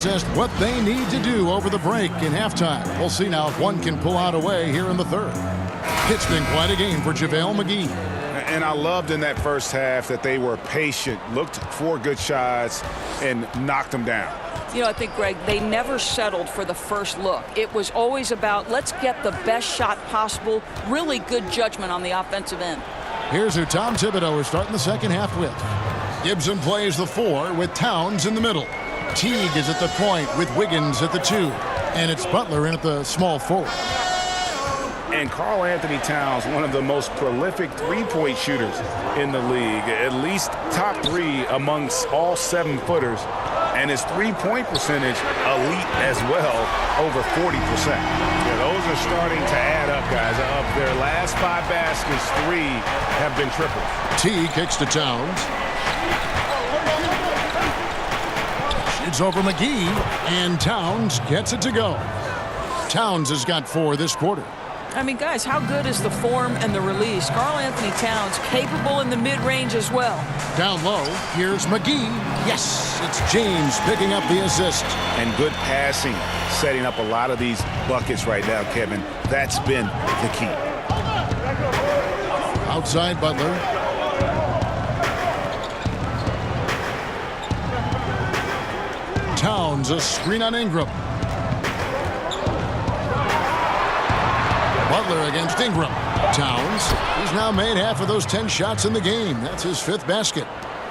Just what they need to do over the break in halftime. We'll see now if one can pull out a way here in the third. It's been quite a game for JaVale McGee. And I loved in that first half that they were patient, looked for good shots, and knocked them down. You know, I think, Greg, they never settled for the first look. It was always about, let's get the best shot possible. Really good judgment on the offensive end. Here's who Tom Thibodeau is starting the second half with. Gibson plays the 4 with Towns in the middle. Teague is at the point with Wiggins at the 2. And it's Butler in at the small forward. And Karl-Anthony Towns, one of the most prolific three-point shooters in the league, at least top 3 amongst all 7-footers. And his three-point percentage elite as well, over 40%. Yeah, those are starting to add up, guys. Of their last 5 baskets, 3 have been triples. Teague kicks to Towns. It's over McGee, and Towns gets it to go. Towns has got 4 this quarter. I mean, guys, how good is the form and the release? Karl-Anthony Towns capable in the mid-range as well. Down low, here's McGee. Yes, it's James picking up the assist. And good passing, setting up a lot of these buckets right now, Kevin. That's been the key. Outside Butler. Towns, a screen on Ingram. Butler against Ingram. Towns, he's now made half of those 10 shots in the game. That's his 5th basket.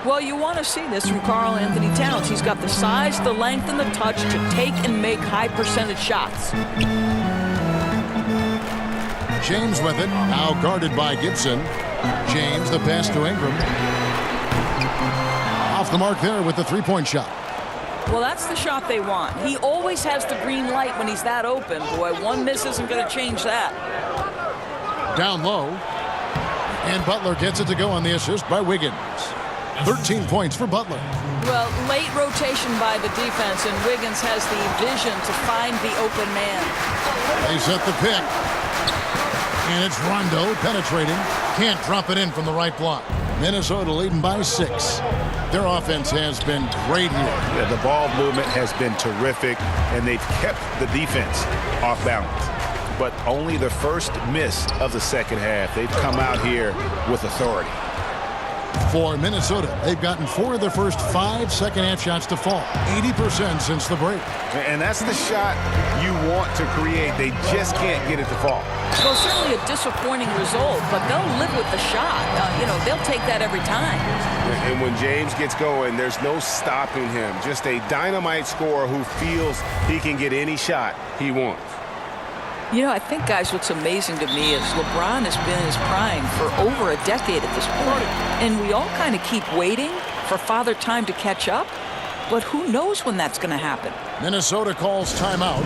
Well, you want to see this from Karl-Anthony Towns. He's got the size, the length, and the touch to take and make high-percentage shots. James with it, now guarded by Gibson. James, the pass to Ingram. Off the mark there with the three-point shot. Well, that's the shot they want. He always has the green light when he's that open. Boy, one miss isn't going to change that. Down low. And Butler gets it to go on the assist by Wiggins. 13 points for Butler. Well, late rotation by the defense, and Wiggins has the vision to find the open man. They set the pick. And it's Rondo penetrating. Can't drop it in from the right block. Minnesota leading by 6. Their offense has been great here. Yeah, the ball movement has been terrific, and they've kept the defense off balance. But only the first miss of the second half. They've come out here with authority. For Minnesota, they've gotten 4 of their first 5 second-half shots to fall. 80% since the break. And that's the shot you want to create. They just can't get it to fall. Well, certainly a disappointing result, but they'll live with the shot. They'll take that every time. And when James gets going, there's no stopping him. Just a dynamite scorer who feels he can get any shot he wants. You know, I think, guys, what's amazing to me is LeBron has been in his prime for over a decade at this point. And we all kind of keep waiting for Father Time to catch up. But who knows when that's going to happen? Minnesota calls timeout.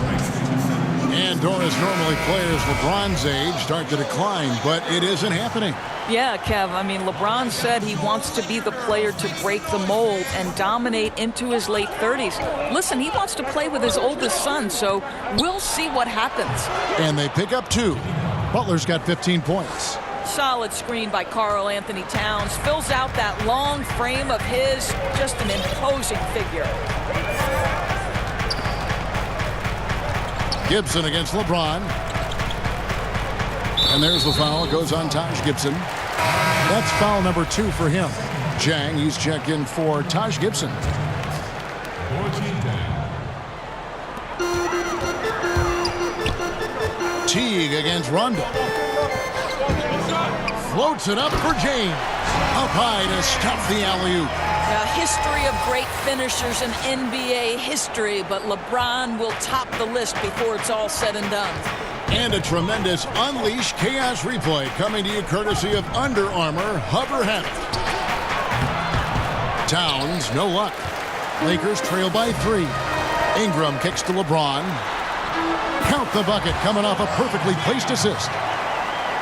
And Doris, normally players LeBron's age start to decline, but it isn't happening. Yeah, Kev, I mean, LeBron said he wants to be the player to break the mold and dominate into his late 30s. Listen, he wants to play with his oldest son, so we'll see what happens. And they pick up 2. Butler's got 15 points. Solid screen by Karl-Anthony Towns. Fills out that long frame of his. Just an imposing figure. Gibson against LeBron. And there's the foul. It goes on Taj Gibson. That's foul number 2 for him. Jang, he's checked in for Taj Gibson. Teague against Rondo. Floats it up for James. Up high to stop the alley-oop. A history of great finishers in NBA history, but LeBron will top the list before it's all said and done. And a tremendous Unleash Chaos replay coming to you courtesy of Under Armour Hover Heft. Towns, no luck. Lakers trail by 3. Ingram kicks to LeBron. Count the bucket coming off a perfectly placed assist.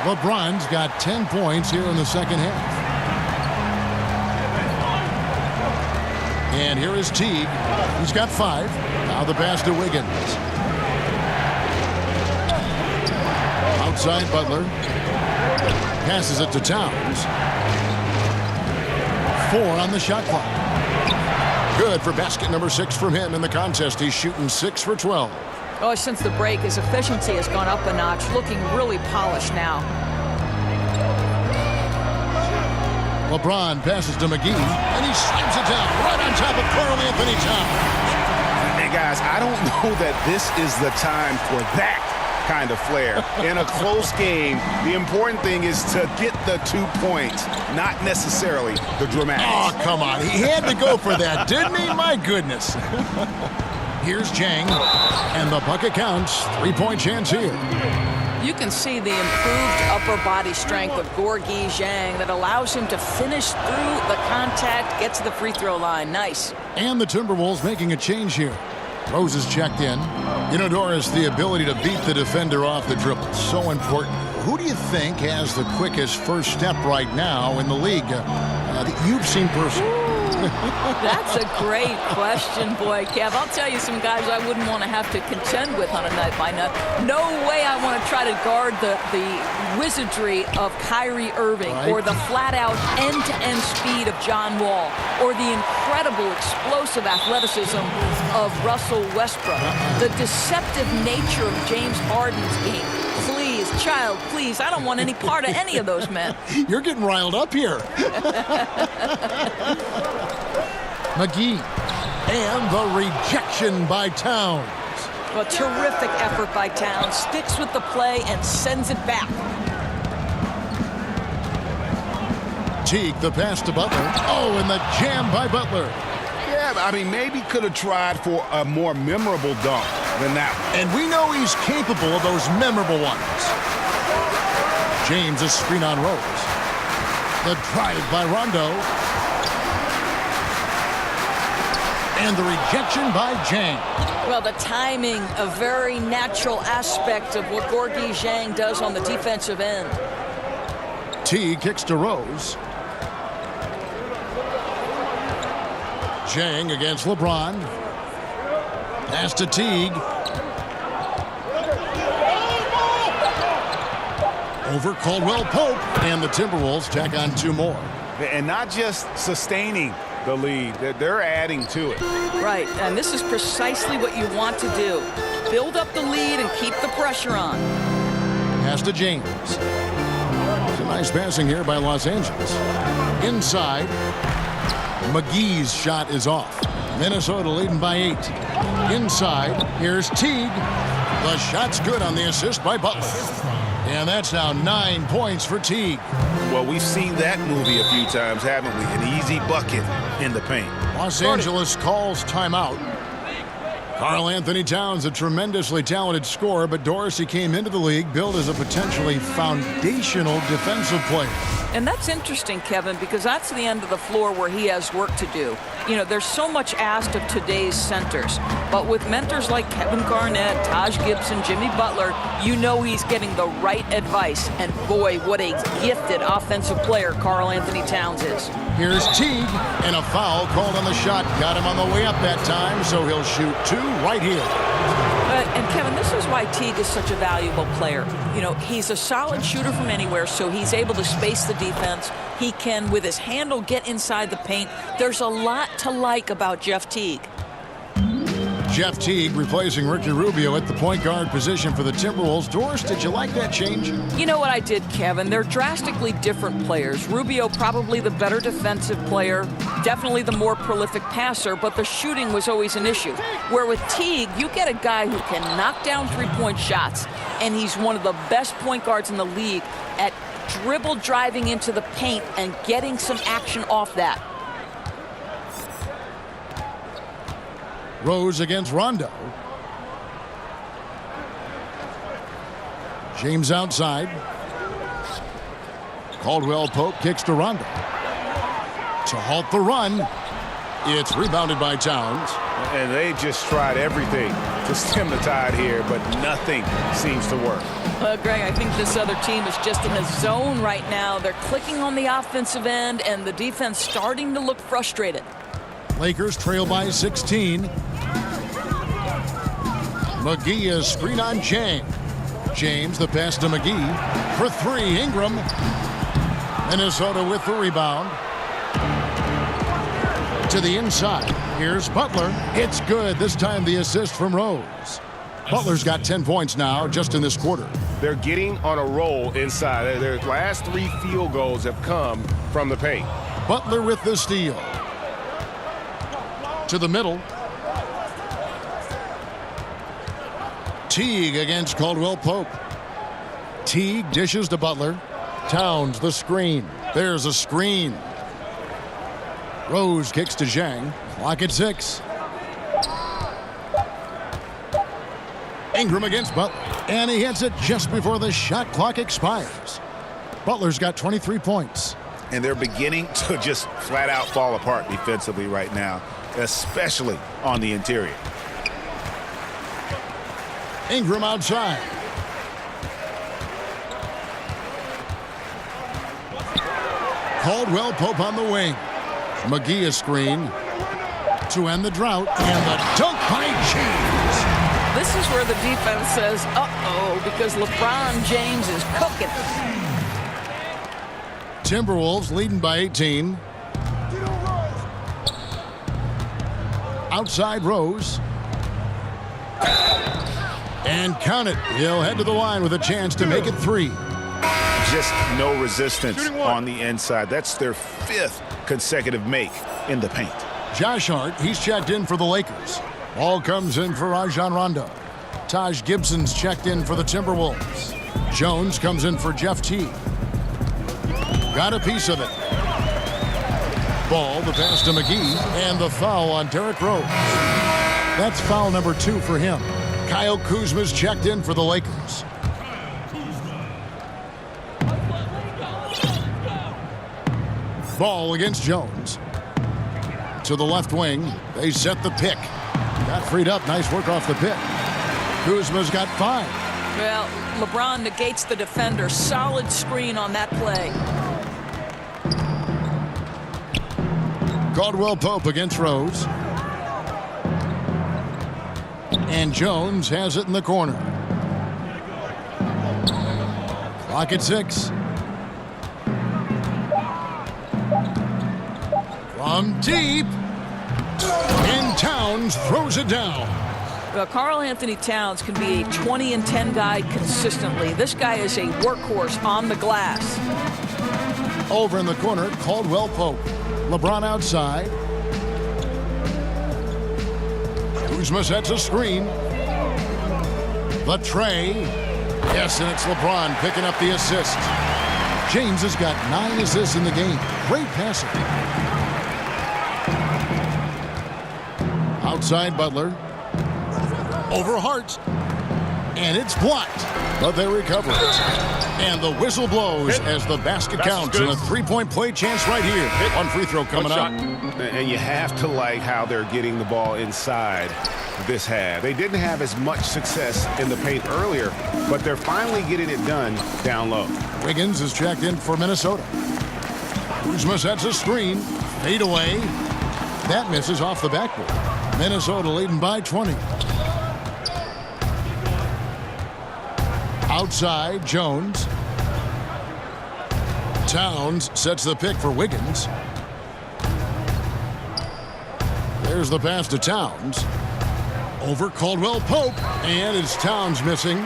LeBron's got 10 points here in the second half. And here is Teague. He's got 5. Now the pass to Wiggins. Outside Butler. Passes it to Towns. 4 on the shot clock. Good for basket number 6 from him in the contest. He's shooting 6 for 12. Oh, since the break, his efficiency has gone up a notch, looking really polished now. LeBron passes to McGee, and he slams it down right on top of Karl-Anthony Towns. Hey, guys, I don't know that this is the time for that kind of flair. In a close game, the important thing is to get the 2 points, not necessarily the dramatics. Oh, come on. He had to go for that, didn't he? My goodness. Here's Jang, and the bucket counts. 3-point chance here. You can see the improved upper body strength of Gorgui Dieng that allows him to finish through the contact, get to the free throw line. Nice. And the Timberwolves making a change here. Rose is checked in. You know, Doris, the ability to beat the defender off the dribble, so important. Who do you think has the quickest first step right now in the league that you've seen personally? That's a great question, boy, Kev. I'll tell you some guys I wouldn't want to have to contend with on a night-by-night. No way I want to try to guard the wizardry of Kyrie Irving, right, or the flat-out end-to-end speed of John Wall, or the incredible explosive athleticism of Russell Westbrook. The deceptive nature of James Harden's game. Please, child, please, I don't want any part of any of those men. You're getting riled up here. McGee, and the rejection by Towns. A terrific effort by Towns. Sticks with the play and sends it back. Teague, the pass to Butler. Oh, and the jam by Butler. Yeah, I mean, maybe could have tried for a more memorable dunk than that one. And we know he's capable of those memorable ones. James, a screen on Rose. The drive by Rondo. And the rejection by Jang. Well, the timing, a very natural aspect of what Gorgui Dieng does on the defensive end. Teague kicks to Rose. Jang against LeBron. Pass to Teague. Over Caldwell Pope. And the Timberwolves tack on 2 more. And not just sustaining the lead, they're adding to it. Right, and this is precisely what you want to do. Build up the lead and keep the pressure on. Pass to James. It's a nice passing here by Los Angeles. Inside, McGee's shot is off. Minnesota leading by 8. Inside, here's Teague. The shot's good on the assist by Butler. And that's now 9 points for Teague. Well, we've seen that movie a few times, haven't we? An easy bucket in the paint. Los Angeles calls timeout. Karl-Anthony Towns, a tremendously talented scorer, but Dorsey came into the league billed as a potentially foundational defensive player. And that's interesting, Kevin, because that's the end of the floor where he has work to do. You know, there's so much asked of today's centers. But with mentors like Kevin Garnett, Taj Gibson, Jimmy Butler, you know he's getting the right advice. And boy, what a gifted offensive player Karl-Anthony Towns is. Here's Teague, and a foul called on the shot. Got him on the way up that time, so he'll shoot 2 right here. And Kevin, this is why Teague is such a valuable player. You know, he's a solid shooter from anywhere, so he's able to space the defense. He can, with his handle, get inside the paint. There's a lot to like about Jeff Teague. Jeff Teague replacing Ricky Rubio at the point guard position for the Timberwolves. Doris, did you like that change? You know what I did, Kevin? They're drastically different players. Rubio probably the better defensive player, definitely the more prolific passer, but the shooting was always an issue. Where with Teague, you get a guy who can knock down three-point shots, and he's one of the best point guards in the league at dribble driving into the paint and getting some action off that. Rose against Rondo. James outside. Caldwell Pope kicks to Rondo. To halt the run. It's rebounded by Towns. And they just tried everything to stem the tide here, but nothing seems to work. Greg, I think this other team is just in a zone right now. They're clicking on the offensive end, and the defense starting to look frustrated. Lakers trail by 16. McGee is screen on Jang. James, the pass to McGee. For 3, Ingram. Minnesota with the rebound. To the inside. Here's Butler. It's good. This time the assist from Rose. Butler's got 10 points now just in this quarter. They're getting on a roll inside. Their last 3 field goals have come from the paint. Butler with the steal. To the middle. Teague against Caldwell Pope. Teague dishes to Butler. Towns the screen. There's a screen. Rose kicks to Zhang. Clock at 6. Ingram against Butler. And he hits it just before the shot clock expires. Butler's got 23 points. And they're beginning to just flat out fall apart defensively right now, especially on the interior. Ingram outside. Caldwell Pope on the wing. McGee a screen to end the drought, and the dunk by James. This is where the defense says, uh-oh, because LeBron James is cooking. Timberwolves leading by 18. Outside Rose. And count it. He'll head to the line with a chance to make it 3. Just no resistance on the inside. That's their 5th consecutive make in the paint. Josh Hart, he's checked in for the Lakers. Ball comes in for Rajon Rondo. Taj Gibson's checked in for the Timberwolves. Jones comes in for Jeff Teague. Got a piece of it. Ball, the pass to McGee, and the foul on Derrick Rose. That's foul number 2 for him. Kyle Kuzma's checked in for the Lakers. Ball against Jones. To the left wing. They set the pick. Got freed up. Nice work off the pick. Kuzma's got 5. Well, LeBron negates the defender. Solid screen on that play. Caldwell Pope against Rose. And Jones has it in the corner. Clock at 6. From deep. And Towns throws it down. Well, Karl-Anthony Towns can be a 20 and 10 guy consistently. This guy is a workhorse on the glass. Over in the corner, Caldwell Pope. LeBron outside. Kuzma sets a screen. The tray. Yes, and it's LeBron picking up the assist. James has got 9 assists in the game. Great passing. Outside Butler. Over Hart. And it's blocked. But they recover it. And the whistle blows as the basket counts. And a 3-point play chance right here. One free throw coming up. And you have to like how they're getting the ball inside this half. They didn't have as much success in the paint earlier, but they're finally getting it done down low. Wiggins is checked in for Minnesota. Kuzma sets a screen. Fade away. That misses off the backboard. Minnesota leading by 20. Outside, Jones. Towns sets the pick for Wiggins. There's the pass to Towns. Over Caldwell Pope. And it's Towns missing.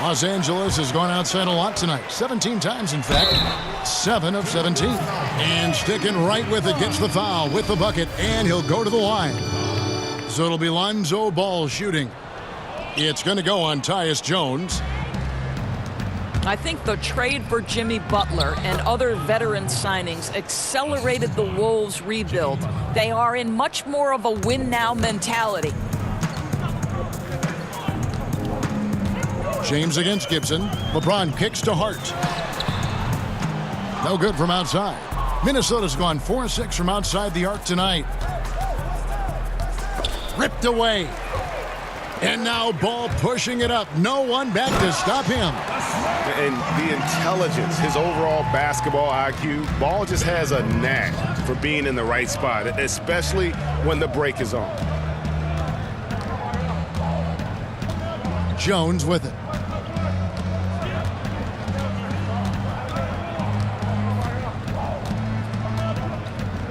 Los Angeles has gone outside a lot tonight. 17 times, in fact. 7 of 17. And sticking right with it, gets the foul with the bucket. And he'll go to the line. So it'll be Lonzo Ball shooting. It's going to go on Tyus Jones. I think the trade for Jimmy Butler and other veteran signings accelerated the Wolves' rebuild. They are in much more of a win-now mentality. James against Gibson. LeBron kicks to Hart. No good from outside. Minnesota's gone 4-6 from outside the arc tonight. Ripped away. And now Ball pushing it up. No one back to stop him. And the intelligence, his overall basketball IQ, Ball just has a knack for being in the right spot, especially when the break is on. Jones with it.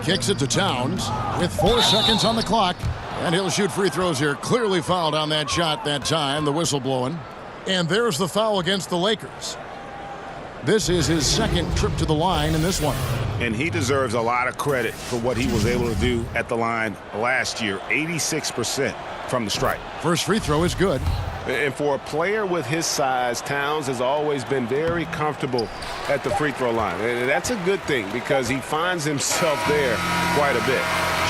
kicks it to Towns with 4 seconds on the clock. And he'll shoot free throws here. Clearly fouled on that shot that time. The whistle blowing. And there's the foul against the Lakers. This is his second trip to the line in this one. And he deserves a lot of credit for what he was able to do at the line last year. 86% from the stripe. First free throw is good. And for a player with his size, Towns has always been very comfortable at the free throw line. And that's a good thing because he finds himself there quite a bit.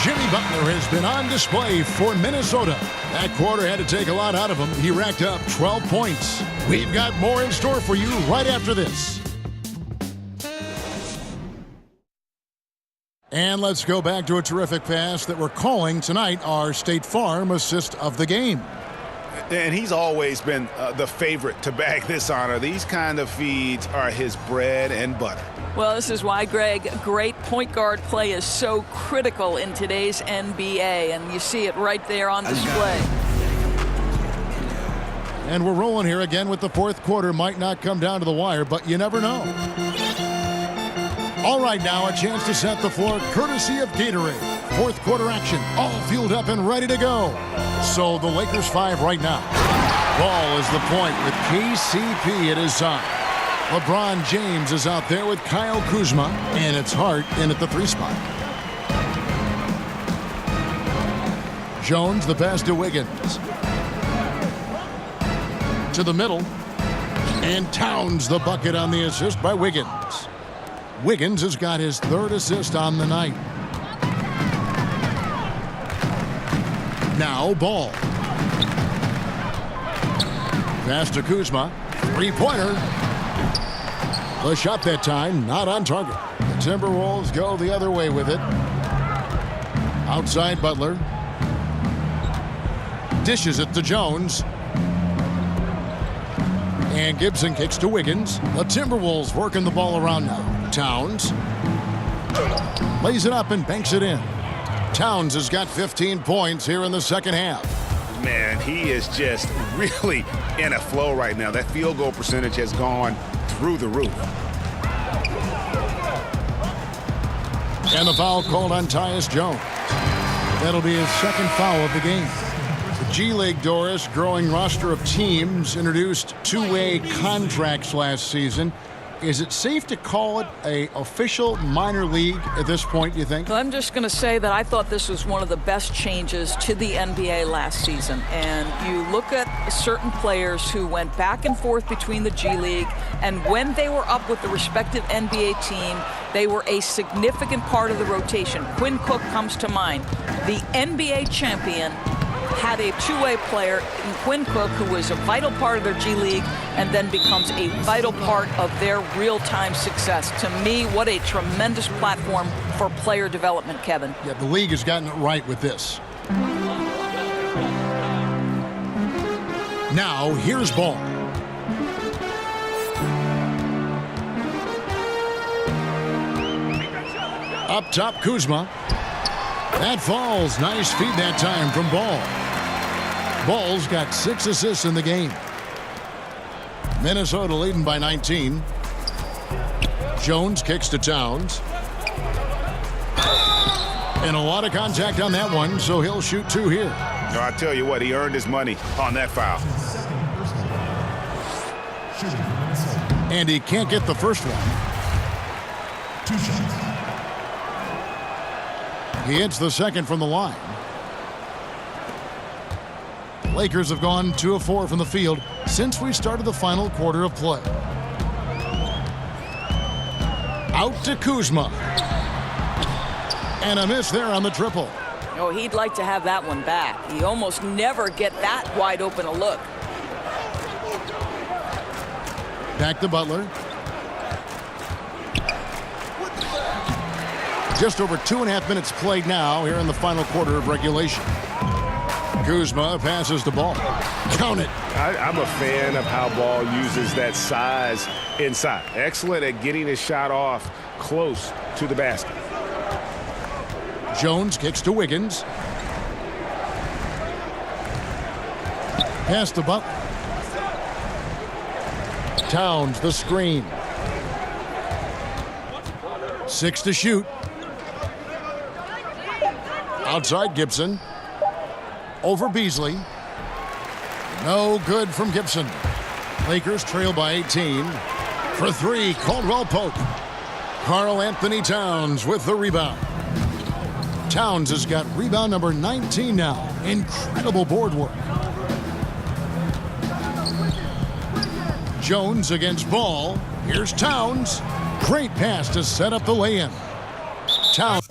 Jimmy Butler has been on display for Minnesota. That quarter had to take a lot out of him. He racked up 12 points. We've got more in store for you right after this. And let's go back to a terrific pass that we're calling tonight our State Farm assist of the game. And he's always been the favorite to bag this honor. These kind of feeds are his bread and butter. Well, this is why, Greg, great point guard play is so critical in today's NBA, and you see it right there on display. And we're rolling here again with the fourth quarter. Might not come down to the wire, but you never know. All right, now a chance to set the floor courtesy of Gatorade. Fourth quarter action, all fueled up and ready to go. So the Lakers 5 right now. Ball is the point with KCP at his side. LeBron James is out there with Kyle Kuzma, and it's Hart in at the 3 spot. Jones the pass to Wiggins. To the middle. And Towns the bucket on the assist by Wiggins. Wiggins has got his 3rd assist on the night. Now Ball. Pass to Kuzma. 3-pointer. The shot that time not on target. The Timberwolves go the other way with it. Outside Butler. Dishes it to Jones. And Gibson kicks to Wiggins. The Timberwolves working the ball around now. Towns lays it up and banks it in. Towns has got 15 points here in the second half. Man, he is just really in a flow right now. That field goal percentage has gone through the roof. And the foul called on Tyus Jones. That'll be his second foul of the game. The G-League, Doris, growing roster of teams, introduced 2-way contracts last season. Is it safe to call it an official minor league at this point, you think? I'm just going to say that I thought this was one of the best changes to the NBA last season. And you look at certain players who went back and forth between the G League, and when they were up with the respective NBA team, they were a significant part of the rotation. Quinn Cook comes to mind. The NBA champion had a 2-way player in Quinn Cook who was a vital part of their G League and then becomes a vital part of their real-time success. To me, what a tremendous platform for player development, Kevin. Yeah, the league has gotten it right with this. Now, here's Ball. Up top, Kuzma. That falls. Nice feed that time from Ball. Ball's got 6 assists in the game. Minnesota leading by 19. Jones kicks to Towns. And a lot of contact on that one, so he'll shoot 2 here. No, I tell you what, he earned his money on that foul. And he can't get the first one. 2 shots. He hits the second from the line. Lakers have gone 2 of 4 from the field since we started the final quarter of play. Out to Kuzma. And a miss there on the triple. Oh, he'd like to have that one back. He almost never get that wide open a look. Back to Butler. Just over 2.5 minutes played now here in the final quarter of regulation. Kuzma passes the ball. Count it. I'm a fan of how Ball uses that size inside. Excellent at getting his shot off close to the basket. Jones kicks to Wiggins. Pass to Butler. Towns the screen. 6 to shoot. Outside Gibson. Over Beasley. No good from Gibson. Lakers trail by 18. For three, Caldwell Pope. Karl-Anthony Towns with the rebound. Towns has got rebound number 19 now. Incredible board work. Jones against Ball. Here's Towns. Great pass to set up the lay-in. Towns.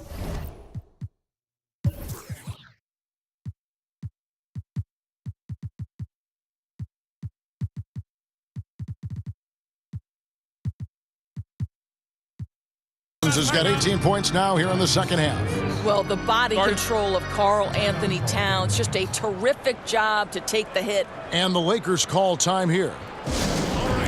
Has got 18 points now here in the second half. Well, the body control of Karl-Anthony Towns, just a terrific job to take the hit. And the Lakers call time here.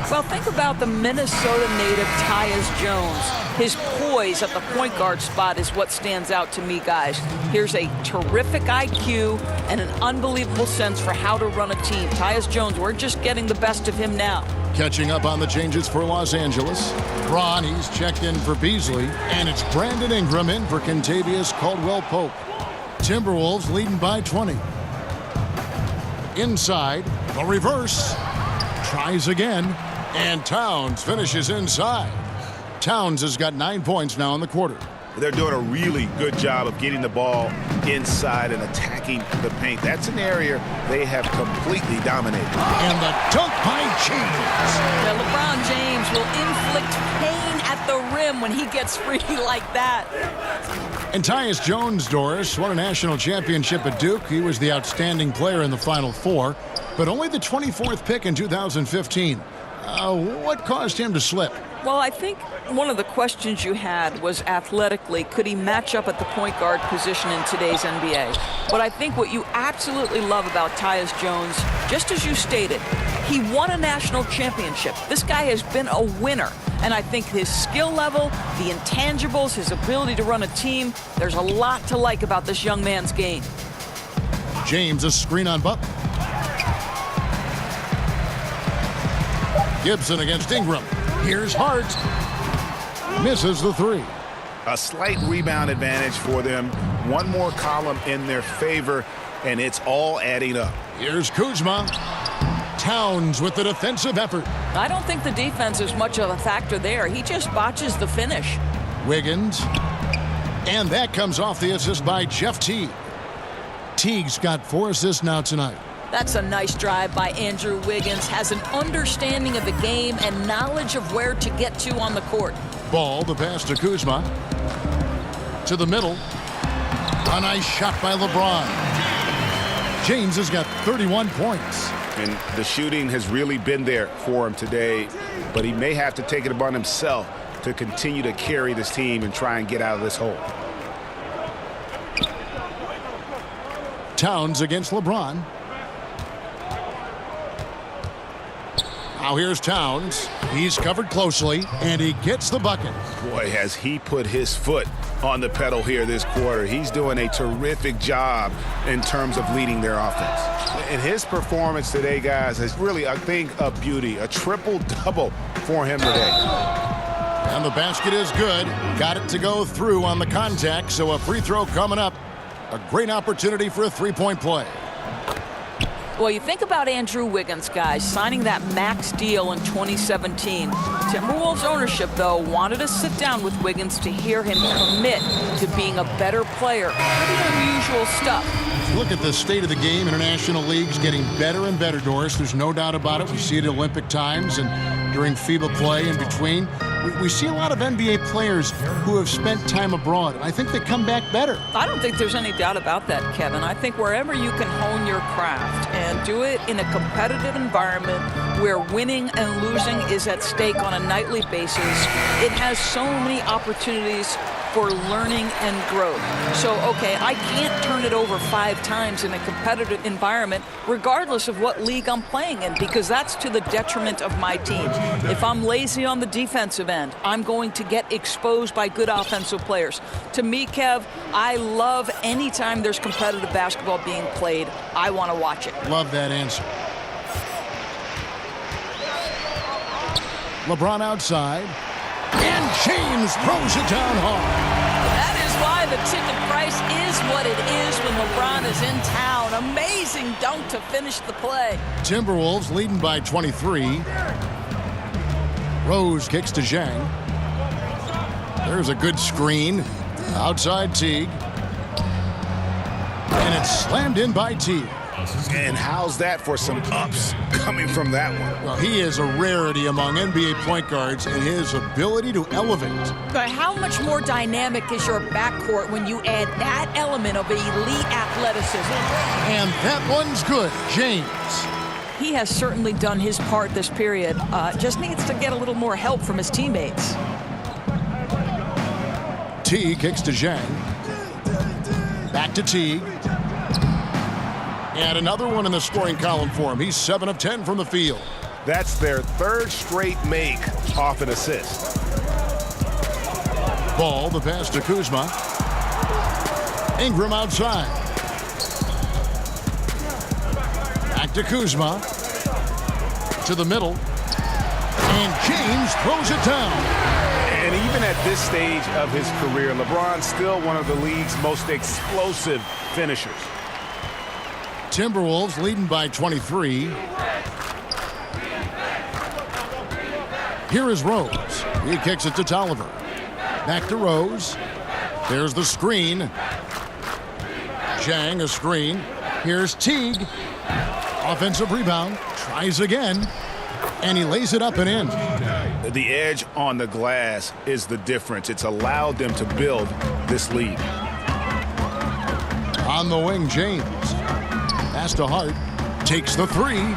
Well, think about the Minnesota native Tyus Jones. His poise at the point guard spot is what stands out to me, guys. Here's a terrific IQ and an unbelievable sense for how to run a team. Tyus Jones, we're just getting the best of him now. Catching up on the changes for Los Angeles. Braun, he's checked in for Beasley. And it's Brandon Ingram in for Kentavious Caldwell-Pope. Timberwolves leading by 20. Inside, the reverse. Tries again. And Towns finishes inside. Towns has got 9 points now in the quarter. They're doing a really good job of getting the ball inside and attacking the paint. That's an area they have completely dominated. And the dunk by James. Now, LeBron James will inflict pain at the rim when he gets free like that. And Tyus Jones, Doris, won a national championship at Duke. He was the outstanding player in the Final Four, but only the 24th pick in 2015. What caused him to slip? Well, I think one of the questions you had was athletically, could he match up at the point guard position in today's NBA? But I think what you absolutely love about Tyus Jones, just as you stated, he won a national championship. This guy has been a winner. And I think his skill level, the intangibles, his ability to run a team, there's a lot to like about this young man's game. James, a screen on Butler. Gibson against Ingram. Here's Hart. Misses the three. A slight rebound advantage for them. One more column in their favor, and it's all adding up. Here's Kuzma. Towns with the defensive effort. I don't think the defense is much of a factor there. He just botches the finish. Wiggins. And that comes off the assist by Jeff Teague. Teague's got 4 assists now tonight. That's a nice drive by Andrew Wiggins. Has an understanding of the game and knowledge of where to get to on the court. Ball, the pass to Kuzma. To the middle. A nice shot by LeBron. James has got 31 points. And the shooting has really been there for him today, but he may have to take it upon himself to continue to carry this team and try and get out of this hole. Towns against LeBron. Now here's Towns. He's covered closely, and he gets the bucket. Boy, has he put his foot on the pedal here this quarter. He's doing a terrific job in terms of leading their offense. And his performance today, guys, is really, I think, a beauty. A triple-double for him today. And the basket is good. Got it to go through on the contact, so a free throw coming up. A great opportunity for a three-point play. Well, you think about Andrew Wiggins, guys, signing that max deal in 2017. Timberwolves ownership, though, wanted to sit down with Wiggins to hear him commit to being a better player. Pretty unusual stuff. Look at the state of the game. International leagues getting better and better, Doris. There's no doubt about it. We see it at Olympic times and during FIBA play in between. We see a lot of NBA players who have spent time abroad, and I think they come back better. I don't think there's any doubt about that, Kevin. I think wherever you can hone your craft and do it in a competitive environment where winning and losing is at stake on a nightly basis, it has so many opportunities for learning and growth. So, okay, I can't turn it over 5 times in a competitive environment, regardless of what league I'm playing in, because that's to the detriment of my team. If I'm lazy on the defensive end, I'm going to get exposed by good offensive players. To me, Kev, I love any time there's competitive basketball being played. I want to watch it. Love that answer. LeBron outside. And James throws it down hard. That is why the ticket price is what it is when LeBron is in town. Amazing dunk to finish the play. Timberwolves leading by 23. Rose kicks to Zhang. There's a good screen. Outside Teague. And it's slammed in by Teague. And how's that for some ups coming from that one? Well, he is a rarity among NBA point guards in his ability to elevate. But how much more dynamic is your backcourt when you add that element of elite athleticism? And that one's good. James. He has certainly done his part this period. Just needs to get a little more help from his teammates. Teague kicks to Zhang. Back to Teague. And another one in the scoring column for him. He's 7 of 10 from the field. That's their third straight make off an assist. Ball, the pass to Kuzma. Ingram outside. Back to Kuzma. To the middle. And James throws it down. And even at this stage of his career, LeBron's still one of the league's most explosive finishers. Timberwolves leading by 23. Here is Rose. He kicks it to Tolliver. Back to Rose. There's the screen. Zhang, a screen. Here's Teague. Offensive rebound. Tries again. And he lays it up and in. The edge on the glass is the difference. It's allowed them to build this lead. On the wing, James. Pass to Hart. Takes the three.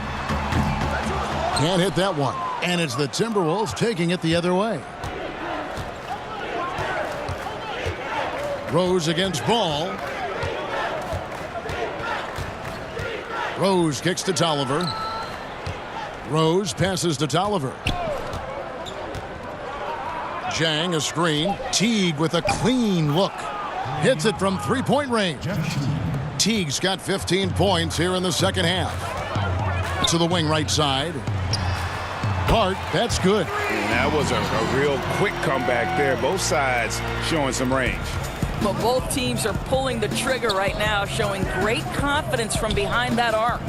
Can't hit that one. And it's the Timberwolves taking it the other way. Rose against Ball. Rose kicks to Tolliver. Rose passes to Tolliver. Zhang, a screen. Teague with a clean look. Hits it from three-point range. Teague's got 15 points here in the second half. To the wing right side. Hart, that's good. And that was a real quick comeback there. Both sides showing some range. But both teams are pulling the trigger right now, showing great confidence from behind that arc.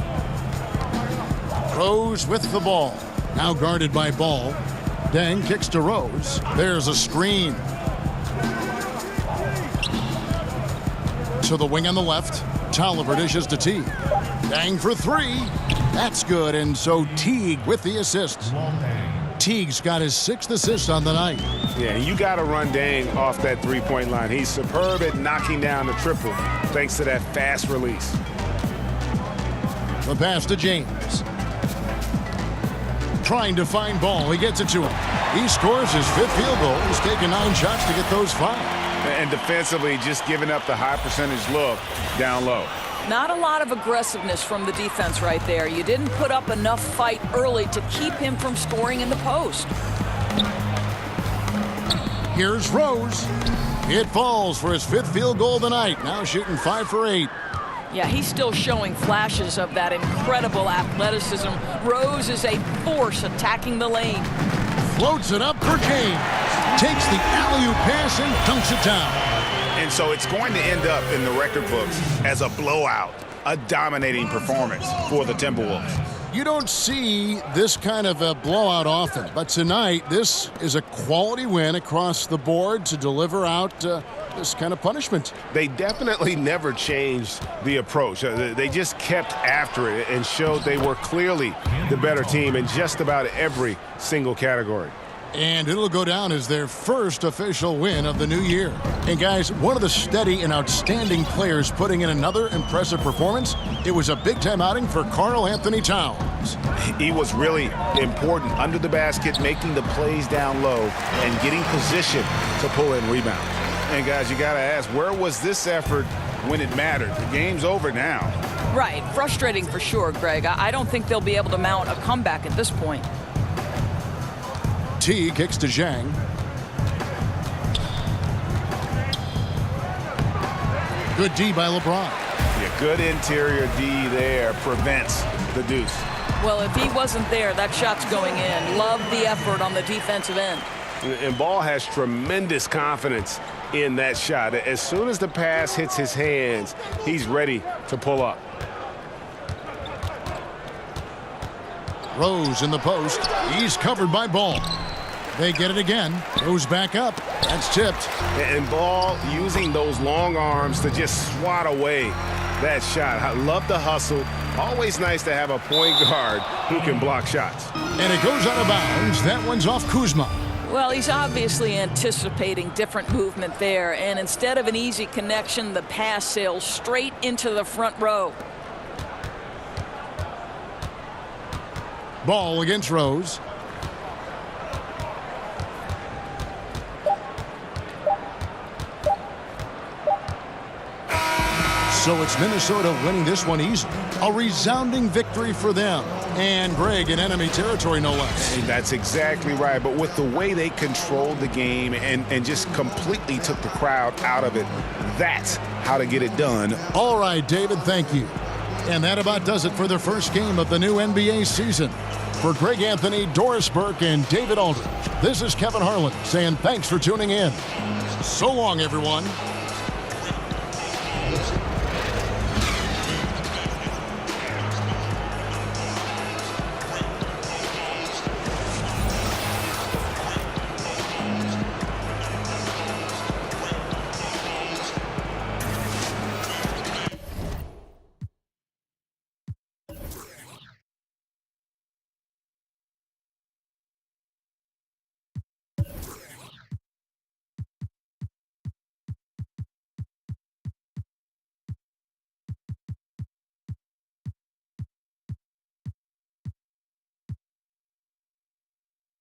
Rose with the ball. Now guarded by Ball. Deng kicks to Rose. There's a screen. To the wing on the left. Tolliver dishes to Teague. Deng for three. That's good, and so Teague with the assist. Teague's got his 6th assist on the night. Yeah, you got to run Deng off that three-point line. He's superb at knocking down the triple thanks to that fast release. The pass to James. Trying to find Ball. He gets it to him. He scores his 5th field goal. He's taken 9 shots to get those 5. And defensively, just giving up the high percentage look down low. Not a lot of aggressiveness from the defense right there. You didn't put up enough fight early to keep him from scoring in the post. Here's Rose. It falls for his 5th field goal of the night. Now shooting 5 for 8. Yeah, he's still showing flashes of that incredible athleticism. Rose is a force attacking the lane. Floats it up for James. Takes the alley-oop pass and dunks it down. And so it's going to end up in the record books as a blowout, a dominating performance for the Timberwolves. You don't see this kind of a blowout often, but tonight this is a quality win across the board to deliver out this kind of punishment. They definitely never changed the approach. They just kept after it and showed they were clearly the better team in just about every single category. And it'll go down as their first official win of the new year. And guys, one of the steady and outstanding players putting in another impressive performance, it was a big-time outing for Karl-Anthony Towns. He was really important under the basket, making the plays down low and getting position to pull in rebounds. And guys, you got to ask, where was this effort when it mattered? The game's over now. Right. Frustrating for sure, Greg. I don't think they'll be able to mount a comeback at this point. T kicks to Zhang. Good D by LeBron. Yeah, good interior D there prevents the deuce. Well, if he wasn't there, that shot's going in. Love the effort on the defensive end. And Ball has tremendous confidence in that shot. As soon as the pass hits his hands, he's ready to pull up. Rose in the post. He's covered by Ball. They get it again. Goes back up. That's tipped. And Ball using those long arms to just swat away that shot. I love the hustle. Always nice to have a point guard who can block shots. And it goes out of bounds. That one's off Kuzma. Well, he's obviously anticipating different movement there, and instead of an easy connection, the pass sails straight into the front row. Ball against Rose. So it's Minnesota winning this one easily. A resounding victory for them. And Greg in enemy territory, no less. That's exactly right. But with the way they controlled the game and just completely took the crowd out of it, that's how to get it done. All right, David, thank you. And that about does it for the first game of the new NBA season. For Greg Anthony, Doris Burke, and David Aldridge, this is Kevin Harlan saying thanks for tuning in. So long, everyone.